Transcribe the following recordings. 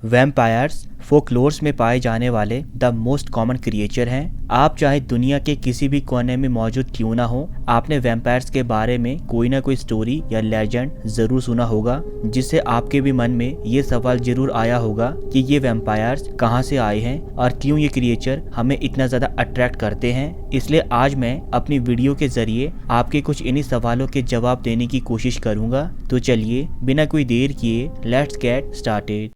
Vampires folklores में पाए जाने वाले द मोस्ट कॉमन क्रिएचर हैं। आप चाहे दुनिया के किसी भी कोने में मौजूद क्यों ना हो, आपने वैम्पायर्स के बारे में कोई ना कोई स्टोरी या लेजेंड जरूर सुना होगा, जिससे आपके भी मन में ये सवाल जरूर आया होगा कि ये वैम्पायर्स कहाँ से आए हैं और क्यों ये क्रिएचर हमें इतना ज्यादा अट्रैक्ट करते हैं। इसलिए आज मैं अपनी वीडियो के जरिए आपके कुछ इन्हीं सवालों के जवाब देने की कोशिश करूंगा। तो चलिए बिना कोई देर किए लेट्स गेट स्टार्टेड।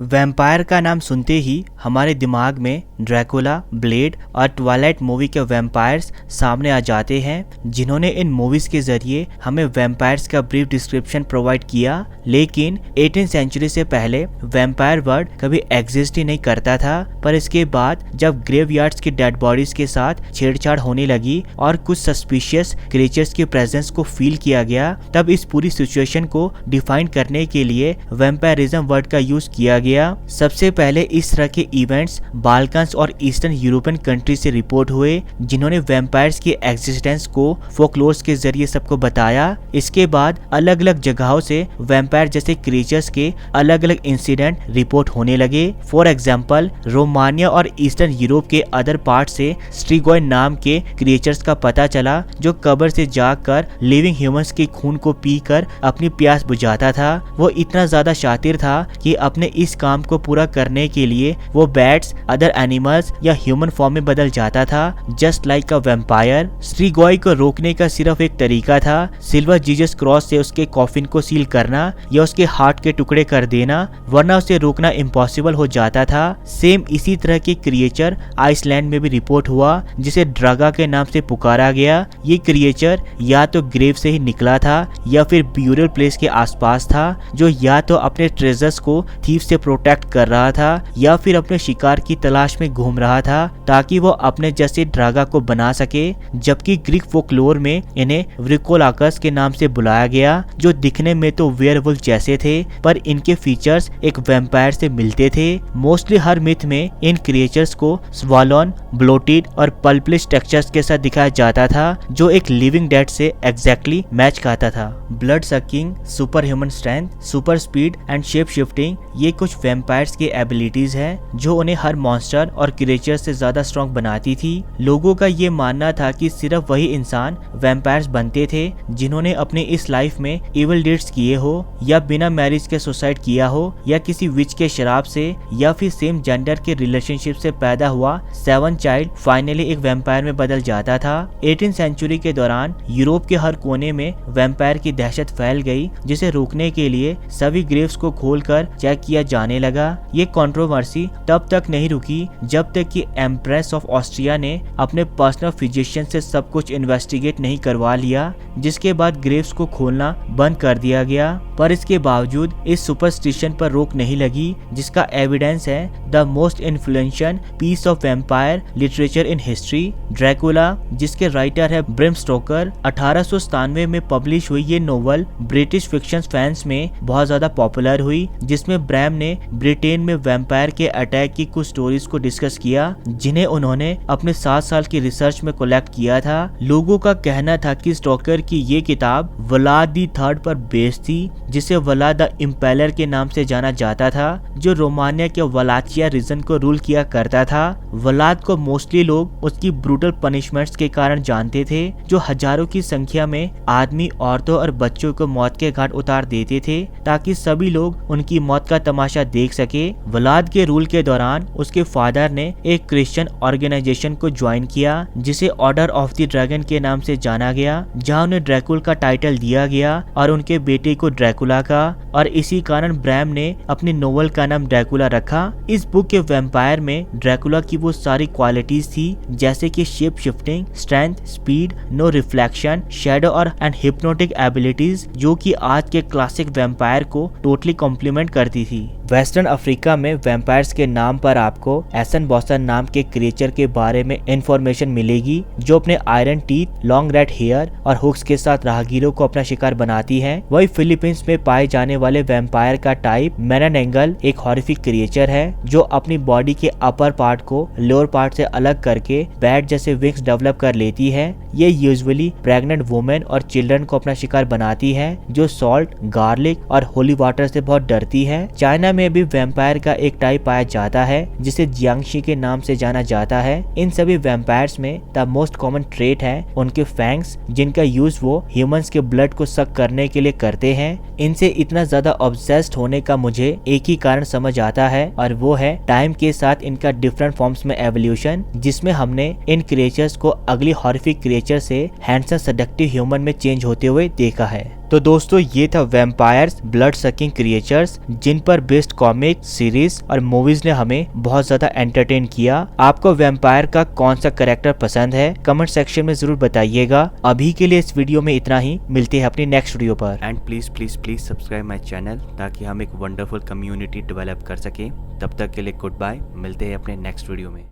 वैम्पायर का नाम सुनते ही हमारे दिमाग में ड्रैकुला, ब्लेड और ट्वाइलाइट मूवी के वैम्पायर्स सामने आ जाते हैं, जिन्होंने इन मूवीज के जरिए हमें वैम्पायर्स का ब्रीफ डिस्क्रिप्शन प्रोवाइड किया। लेकिन 18th सेंचुरी से पहले वैम्पायर वर्ड कभी एग्जिस्ट ही नहीं करता था। पर इसके बाद जब ग्रेवयार्ड्स की डेड बॉडीज के साथ छेड़छाड़ होने लगी और कुछ सस्पिशियस क्रिएचर्स की प्रेजेंस को फील किया गया, तब इस पूरी सिचुएशन को डिफाइन करने के लिए वैम्पायरिज्म वर्ड का यूज किया गया। सबसे पहले इस तरह के इवेंट्स बाल्कन्स और ईस्टर्न यूरोपियन कंट्री से रिपोर्ट हुए, जिन्होंने वैम्पायर्स की एग्जिस्टेंस को फोकलोर्स के जरिए सबको बताया। इसके बाद अलग अलग जगहों से वैम्पायर जैसे क्रिएचर्स के अलग अलग इंसिडेंट रिपोर्ट होने लगे। फॉर एग्जांपल, रोमानिया और ईस्टर्न यूरोप के अदर पार्ट से स्ट्रिगोय नाम के क्रिएचर्स का पता चला, जो कब्र से जाकर लिविंग ह्यूमंस के खून को पीकर अपनी प्यास बुझाता था। वो इतना ज्यादा शातिर था कि अपने इस काम को पूरा करने के लिए वो बैट्स, अदर एनिमल्स या ह्यूमन फॉर्म में बदल जाता था, जस्ट लाइक अ वैम्पायर। स्ट्रिगोय को रोकने का सिर्फ एक तरीका था, सिल्वर जीसस क्रॉस से उसके कॉफिन को सील करना या उसके हार्ट के टुकड़े कर देना, वरना उसे रोकना इम्पॉसिबल हो जाता था। सेम इसी तरह के क्रिएचर आइसलैंड में भी रिपोर्ट हुआ, जिसे ड्रागा के नाम से पुकारा गया। ये क्रिएचर या तो ग्रेव से ही निकला था या फिर ब्यूरियल प्लेस के आसपास था, जो या तो अपने ट्रेजर्स को थीफ से प्रोटेक्ट कर रहा था या फिर अपने शिकार की तलाश में घूम रहा था, ताकि वो अपने जैसे ड्रागा को बना सके। जबकि ग्रीक फोकलोर में इन्हें व्रिकोलाकस के नाम से बुलाया गया, जो दिखने में तो वेयरवुल्फ जैसे थे, पर इनके फीचर्स एक वैम्पायर से मिलते थे। मोस्टली हर मिथ में इन क्रिएचर्स को स्वॉलन, ब्लोटेड और पल्पलिश टेक्सचर्स के साथ दिखाया जाता था, जो एक लिविंग डेड से एग्जैक्टली मैच खाता था। Blood sucking, super human strength, super speed and shape shifting, ये कुछ वैम्पायर्स की एबिलिटीज हैं जो उन्हें हर मॉन्स्टर और क्रिएचर से ज्यादा स्ट्रॉन्ग बनाती थी। लोगों का ये मानना था कि सिर्फ वही इंसान वैम्पायर्स बनते थे जिन्होंने अपनी इस लाइफ में इविल डीड्स किए हो, या बिना मैरिज के सुसाइड किया हो, या किसी विच के शराब से, या फिर सेम जेंडर के रिलेशनशिप से पैदा हुआ 7th चाइल्ड फाइनली एक वैम्पायर में बदल जाता था। 18th सेंचुरी के दौरान यूरोप के हर कोने में वैम्पायर की दहशत फैल गई, जिसे रोकने के लिए सभी ग्रेव्स को खोलकर चेक किया जाने लगा। ये कंट्रोवर्सी तब तक नहीं रुकी जब तक कि एम्प्रेस ऑफ ऑस्ट्रिया ने अपने पर्सनल फिजिशियन से सब कुछ इन्वेस्टिगेट नहीं करवा लिया, जिसके बाद ग्रेव्स को खोलना बंद कर दिया गया। पर इसके बावजूद इस सुपरस्टिशन पर रोक नहीं लगी, जिसका एविडेंस है the most influential piece of vampire literature in history, Dracula, जिसके राइटर है ब्रेम स्टोकर। 1897 में पब्लिश हुई ये नोवेल ब्रिटिश फिक्शन फैंस में बहुत ज्यादा पॉपुलर हुई, जिसमें ब्रैम ने ब्रिटेन में वैम्पायर के अटैक की कुछ स्टोरीज को डिस्कस किया, जिन्हें उन्होंने अपने 7 साल की रिसर्च में कलेक्ट किया था। लोगों का कहना था कि स्टोकर की ये किताब व्लाद दी थर्ड पर बेस्ड थी, जिसे व्लाद द इम्पेलर के नाम से जाना जाता था, जो रोमानिया के वलाचिया रीजन को रूल किया करता था। व्लाद को मोस्टली लोग उसकी ब्रूटल पनिशमेंट्स के कारण जानते थे, जो हजारों की संख्या में आदमी, औरतों और बच्चों को मौत के घाट उतार देते थे, ताकि सभी लोग उनकी मौत का तमाशा देख सके। व्लाद के रूल के दौरान उसके फादर ने एक क्रिश्चियन ऑर्गेनाइजेशन को ज्वाइन किया, जिसे ऑर्डर ऑफ द ड्रैगन के नाम से जाना गया, जहां उन्हें ड्रैकुल का टाइटल दिया गया और उनके बेटे को ड्रैकुला का, और इसी कारण ब्रैम ने अपनी नोवेल का नाम ड्रैकुला रखा। इस बुक के वैम्पायर में ड्रैकुला की वो सारी क्वालिटीज थी, जैसे कि shape shifting, strength, speed, no reflection, shadow और एंड हिप्नोटिक एबिलिटीज, जो कि आज के क्लासिक वैम्पायर को टोटली कॉम्प्लीमेंट करती थी। वेस्टर्न अफ्रीका में वैम्पायर्स के नाम पर आपको एसन बॉसन नाम के क्रिएचर के बारे में इंफॉर्मेशन मिलेगी, जो अपने iron teeth, long red hair और हुक्स के साथ राहगीरों को अपना शिकार बनाती है। वही फिलीपींस इसमें पाए जाने वाले वैम्पायर का टाइप मैनानेंगल एक हॉरिफिक क्रिएचर है जो अपनी बॉडी के अपर पार्ट को लोअर पार्ट से अलग करके बैट जैसे विंग्स डेवलप कर लेती है। ये यूजुअली प्रेग्नेंट वुमेन और चिल्ड्रन को अपना शिकार बनाती है जो सॉल्ट, गार्लिक और होली वाटर से बहुत डरती है। चाइना में भी वैम्पायर का एक टाइप पाया जाता है जिसे जियांगशी के नाम से जाना जाता है। इन सभी वैम्पायर्स में द मोस्ट कॉमन ट्रेट है उनके फैंग्स, जिनका यूज वो ह्यूमंस के ब्लड को सक करने के लिए करते हैं। इनसे इतना ज्यादा ऑब्सेस्ड होने का मुझे एक ही कारण समझ आता है और वो है टाइम के साथ इनका डिफरेंट फॉर्म्स में एवोल्यूशन, जिसमें हमने इन क्रिएचर्स को अगली हॉरिफिक क्रिएचर से हैंडसम सेडक्टिव ह्यूमन में चेंज होते हुए देखा है। तो दोस्तों ये था वैम्पायर्स ब्लड सकिंग क्रिएचर्स जिन पर बेस्ड कॉमिक सीरीज और मूवीज ने हमें बहुत ज्यादा एंटरटेन किया। आपको वैम्पायर का कौन सा कैरेक्टर पसंद है कमेंट सेक्शन में जरूर बताइएगा। अभी के लिए इस वीडियो में इतना ही, मिलते हैं अपनी नेक्स्ट वीडियो पर। And please please please subscribe my channel ताकि हम एक वंडरफुल कम्युनिटी डेवलप कर सके। तब तक के लिए गुड बाय, मिलते हैं अपने नेक्स्ट वीडियो में।